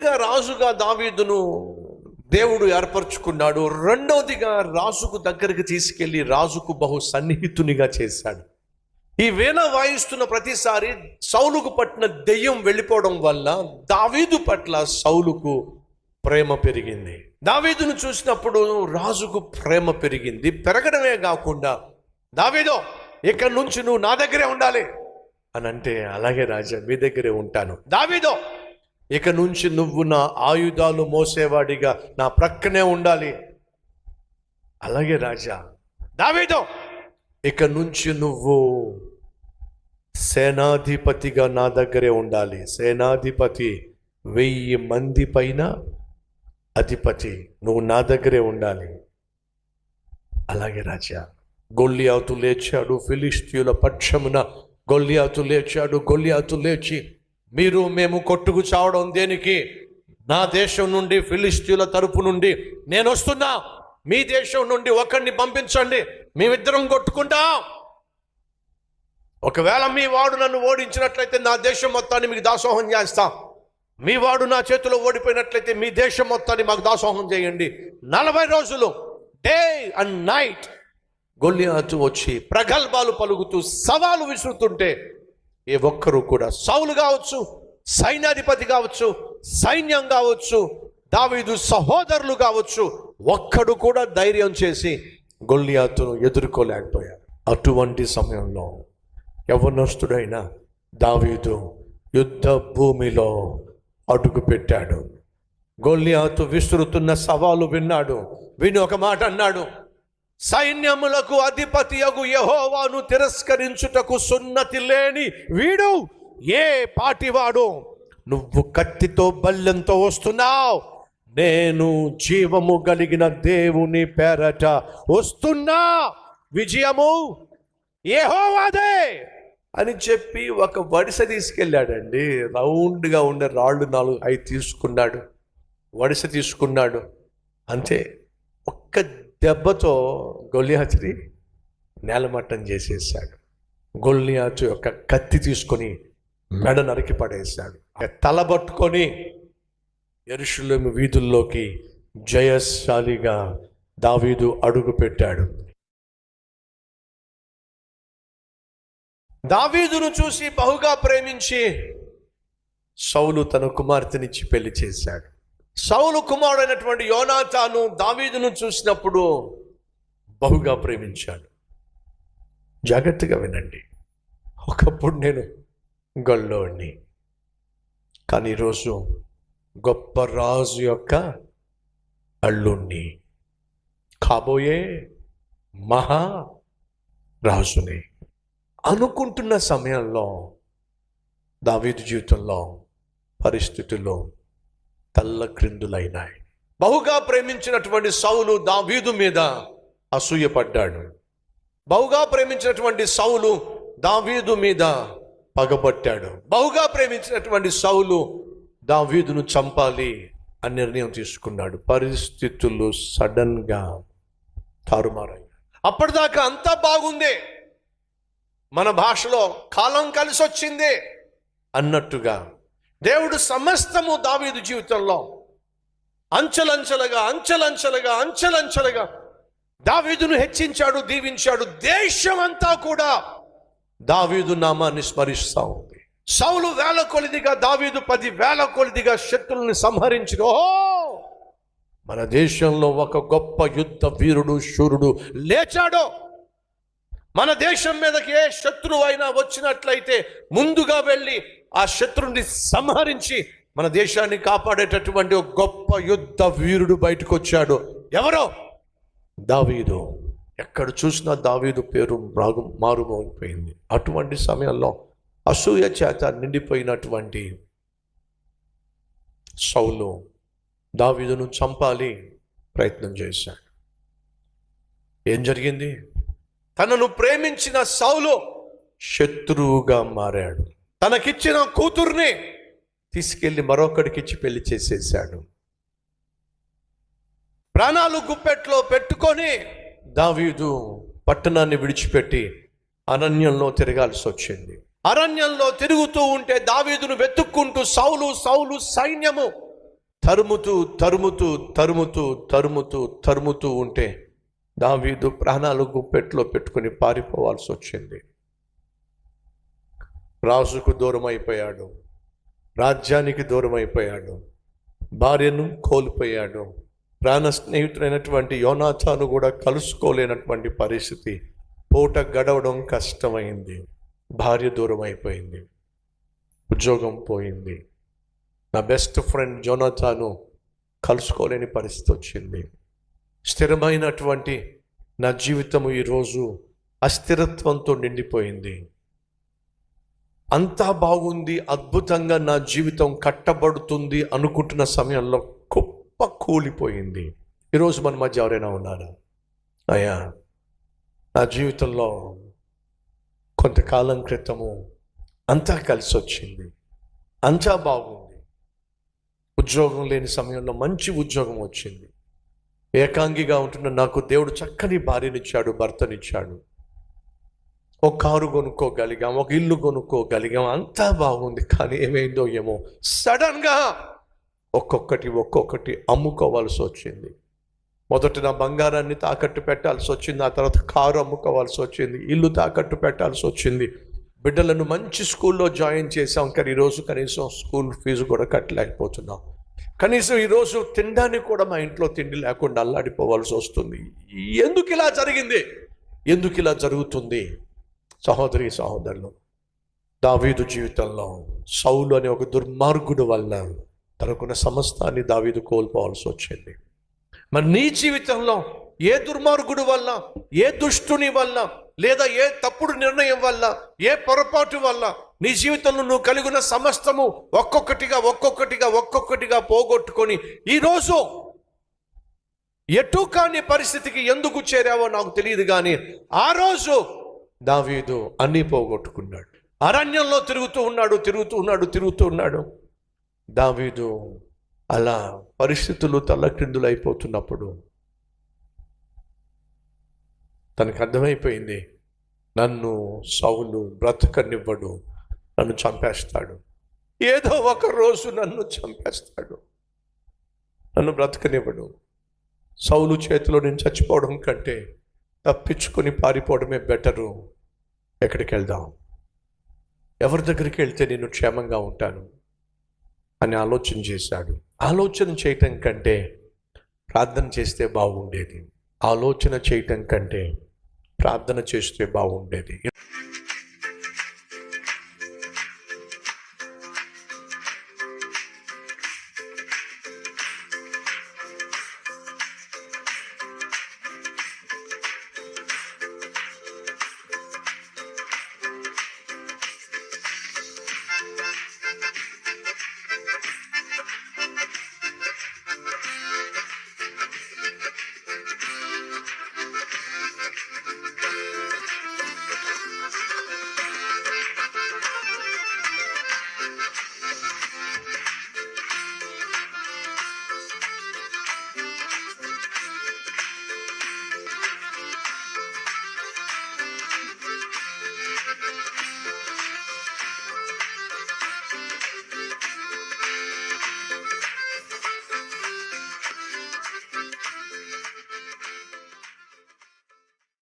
రాజుగా దావీదును దేవుడు ఏర్పరచుకున్నాడు. రెండవదిగా రాజుకు దగ్గరికి తీసుకెళ్లి రాజుకు బహు సన్నిహితునిగా చేశాడు. ఈ వీణ వాయిస్తున్న ప్రతిసారి సౌలుకు పట్టిన దెయ్యం వెళ్ళిపోవడం వల్ల దావీదు పట్ల సౌలుకు ప్రేమ పెరిగింది. దావీదును చూసినప్పుడు రాజుకు ప్రేమ పెరిగింది. పెరగడమే కాకుండా, దావీదో ఇక్కడి నుంచి నువ్వు నా దగ్గరే ఉండాలి అని అంటే, అలాగే రాజా మీ దగ్గరే ఉంటాను. దావీదో ఇక నుంచి నువ్వు నా ఆయుధాలు మోసేవాడిగా నా ప్రక్కనే ఉండాలి. అలాగే రాజా. దావీదో ఇక నుంచి నువ్వు సేనాధిపతిగా నా దగ్గరే ఉండాలి. సేనాధిపతి 1000 మంది పైన అధిపతి, నువ్వు నా దగ్గరే ఉండాలి. అలాగే రాజా. గొల్లియాతు లేచాడు. ఫిలిష్తీయుల పక్షమున గొల్లియాతు లేచాడు. గొల్లియాతు లేచి, మీరు మేము కొట్టుకు చావడం దేనికి? నా దేశం నుండి ఫిలిష్తీయుల తరపు నుండి నేను వస్తున్నా, మీ దేశం నుండి ఒకరిని పంపించండి, మేమిద్దరం కొట్టుకుంటాం. ఒకవేళ మీ వాడు నన్ను ఓడించినట్లయితే నా దేశం మొత్తాన్ని మీకు దాసోహం చేస్తాం. మీ వాడు నా చేతిలో ఓడిపోయినట్లయితే మీ దేశం మొత్తాన్ని మాకు దాసోహం చేయండి. 40 రోజులు డే అండ్ నైట్ గొల్లియాతు వచ్చి ప్రగల్భాలు పలుకుతూ సవాలు విసురుతుంటే ఏ ఒక్కరు కూడా, సౌలు కావచ్చు, సైన్యాధిపతి కావచ్చు, సైన్యం కావచ్చు, దావీదు సహోదరులు కావచ్చు, ఒక్కడు కూడా ధైర్యం చేసి గొల్లియాతును ఎదుర్కోలేకపోయారు. అటువంటి సమయంలో యవ్వనస్తుడైన దావీదు యుద్ధ భూమిలో అడుగు పెట్టాడు. గొల్లియాతు విసురుతున్న సవాలు విన్నాడు. విని ఒక మాట అన్నాడు, సైన్యములకు అధిపతియగు యెహోవాను తిరస్కరించుటకు సున్నతి లేని వీడు ఏ పాటివాడు? నువ్వు కత్తితో బల్లెంతో వస్తున్నావు, నేను జీవము కలిగిన దేవుని పేరట వస్తున్నా, విజయము యెహోవాదే అని చెప్పి ఒక వడిసె తీసుకెళ్ళాడండి. రౌండ్గా ఉండే రాళ్ళు 4-5 తీసుకున్నాడు, వడిసె తీసుకున్నాడు. అంతే, ఒక్క దెబ్బతో గొల్లియాతుని నేలమట్టం చేసేసాడు. గొల్లియాతు యొక్క కత్తి తీసుకొని మెడ నరికి పడేశాడు. తల పట్టుకొని యెరూషలేము వీధుల్లోకి జయశాలిగా దావీదు అడుగు పెట్టాడు. దావీదును చూసి బహుగా ప్రేమించి సౌలు తన కుమార్తెనిచ్చి పెళ్లి చేశాడు. సౌలు కుమారుడైనటువంటి యోనాతాను దావీదును చూసినప్పుడు బహుగా ప్రేమించాడు. జాగ్రత్తగా వినండి. ఒకప్పుడు నేను గొల్లోడిని, కానీ ఈరోజు గొప్ప రాజు యొక్క అల్లుణ్ణి, కాబోయే మహా రాజుని అనుకుంటున్న సమయంలో దావీదు జీవితంలో పరిస్థితుల్లో తల్ల క్రిందులైనాయి. బహుగా ప్రేమించినటువంటి సౌలు దావీదు మీద అసూయపడ్డాడు. బహుగా ప్రేమించినటువంటి సౌలు దావీదు మీద పగబట్టాడు. బహుగా ప్రేమించినటువంటి సౌలు దావీదును చంపాలి అని నిర్ణయం తీసుకున్నాడు. పరిస్థితులు సడన్గా తారుమారాయి. అప్పటిదాకా అంతా బాగుంది, మన భాషలో కాలం కలిసి వచ్చింది అన్నట్టుగా దేవుడు సమస్తము దావీదు జీవితంలో అంచెలంచెలుగా దావీదును హెచ్చించాడు, దీవించాడు. దేశమంతా కూడా దావీదు నామాన్ని స్మరిస్తూ ఉంది. సౌలు 1000 కొలదిగా, దావీదు 10,000 కొలదిగా శత్రువుల్ని సంహరించిన, ఓహో, మన దేశంలో ఒక గొప్ప యుద్ధ వీరుడు, శూరుడు లేచాడో. మన దేశం మీదకి ఏ శత్రువు అయినా వచ్చినట్లయితే ముందుగా వెళ్ళి ఆ శత్రువుని సంహరించి మన దేశాన్ని కాపాడేటటువంటి ఒక గొప్ప యుద్ధ వీరుడు బయటకు వచ్చాడు. ఎవరో? దావీదు. ఎక్కడ చూసినా దావీదు పేరు మారుమోగిపోయింది. అటువంటి సమయంలో అసూయ చేత నిండిపోయినటువంటి సౌలు దావీదును చంపాలి ప్రయత్నం చేశాడు. ఏం జరిగింది? తనను ప్రేమించిన సౌలు శత్రువుగా మారాడు. తనకిచ్చిన కూతుర్ని తీసుకెళ్లి మరొకడికిచ్చి పెళ్లి చేసేసాడు. ప్రాణాలు గుప్పెట్లో పెట్టుకొని దావీదు పట్టణాన్ని విడిచిపెట్టి అరణ్యంలో తిరగాల్సి వచ్చింది. అరణ్యంలో తిరుగుతూ ఉంటే దావీదును వెతుక్కుంటూ సౌలు సైన్యము తరుముతూ తరుముతూ తరుముతూ తరుముతూ తరుముతూ ఉంటే దావీదు ప్రాణాలు గుప్పెట్లో పెట్టుకుని పారిపోవాల్సి వచ్చింది. రాజుకు దూరం అయిపోయాడు, రాజ్యానికి దూరం అయిపోయాడు, భార్యను కోల్పోయాడు, ప్రాణ స్నేహితుడైనటువంటి యోనాతాను కూడా కలుసుకోలేనటువంటి పరిస్థితి. పూట గడవడం కష్టమైంది, భార్య దూరం అయిపోయింది, ఉద్యోగం పోయింది, నా బెస్ట్ ఫ్రెండ్ జోనాతాను కలుసుకోలేని పరిస్థితి వచ్చింది. స్థిరమైనటువంటి నా జీవితము ఈరోజు అస్థిరత్వంతో నిండిపోయింది. అంతా బాగుంది, అద్భుతంగా నా జీవితం కట్టబడుతుంది అనుకుంటున్న సమయంలో కుప్ప కూలిపోయింది. ఈరోజు మన మధ్య ఎవరైనా ఉన్నారా? అయ్యా, నా జీవితంలో కొంతకాలం క్రితము అంతా కలిసి వచ్చింది, అంతా బాగుంది, ఉద్యోగం లేని సమయంలో మంచి ఉద్యోగం వచ్చింది, ఏకాంగిగా ఉంటున్న నాకు దేవుడు చక్కని భార్యనిచ్చాడు, భర్తనిచ్చాడు, ఒక కారు కొనుక్కోగలిగాం, ఒక ఇల్లు కొనుక్కోగలిగాం, అంతా బాగుంది. కానీ ఏమైందో ఏమో, సడన్గా ఒక్కొక్కటి అమ్ముకోవాల్సి వచ్చింది. మొదట నా బంగారాన్ని తాకట్టు పెట్టాల్సి వచ్చింది, ఆ తర్వాత కారు అమ్ముకోవాల్సి వచ్చింది, ఇల్లు తాకట్టు పెట్టాల్సి వచ్చింది. బిడ్డలను మంచి స్కూల్లో జాయిన్ చేసాం, కానీ ఈరోజు కనీసం స్కూల్ ఫీజు కూడా కట్టలేకపోతున్నాం. కనీసం ఈరోజు తినడానికి కూడా మా ఇంట్లో తిండి లేకుండా అల్లాడిపోవాల్సి వస్తుంది. ఎందుకు ఇలా జరిగింది? ఎందుకు ఇలా జరుగుతుంది? సహోదరి సహోదరులు, దావీదు జీవితంలో సౌలు అనే ఒక దుర్మార్గుడు వల్ల తనకున్న సమస్తాన్ని దావీదు కోల్పోవాల్సి వచ్చింది. మరి నీ జీవితంలో ఏ దుర్మార్గుడు వల్ల, ఏ దుష్టుని వల్ల, లేదా ఏ తప్పుడు నిర్ణయం వల్ల, ఏ పొరపాటు వల్ల నీ జీవితంలో నువ్వు కలిగిన సమస్తము ఒక్కొక్కటిగా పోగొట్టుకొని ఈరోజు ఎటు కాని పరిస్థితికి ఎందుకు చేరావో నాకు తెలియదు, కానీ ఆ రోజు దావీదు అన్నీ పోగొట్టుకున్నాడు. అరణ్యంలో తిరుగుతూ ఉన్నాడు. దావీదు అలా పరిస్థితులు తల్లక్రిందులు అయిపోతున్నప్పుడు తనకు అర్థమైపోయింది, నన్ను సౌలు బ్రతకనివ్వడు, నన్ను చంపేస్తాడు, ఏదో ఒక రోజు నన్ను చంపేస్తాడు, నన్ను బ్రతకనివ్వడు. సౌలు చేతిలో నేను చచ్చిపోవడం కంటే తప్పించుకొని పారిపోవడమే బెటరు. ఎక్కడికి వెళ్దాం, ఎవరి దగ్గరికి వెళ్తే నేను క్షేమంగా ఉంటాను అని ఆలోచన చేశాడు. ఆలోచన చేయటం కంటే ప్రార్థన చేస్తే బాగుండేది, ఆలోచన చేయటం కంటే ప్రార్థన చేస్తే బాగుండేది.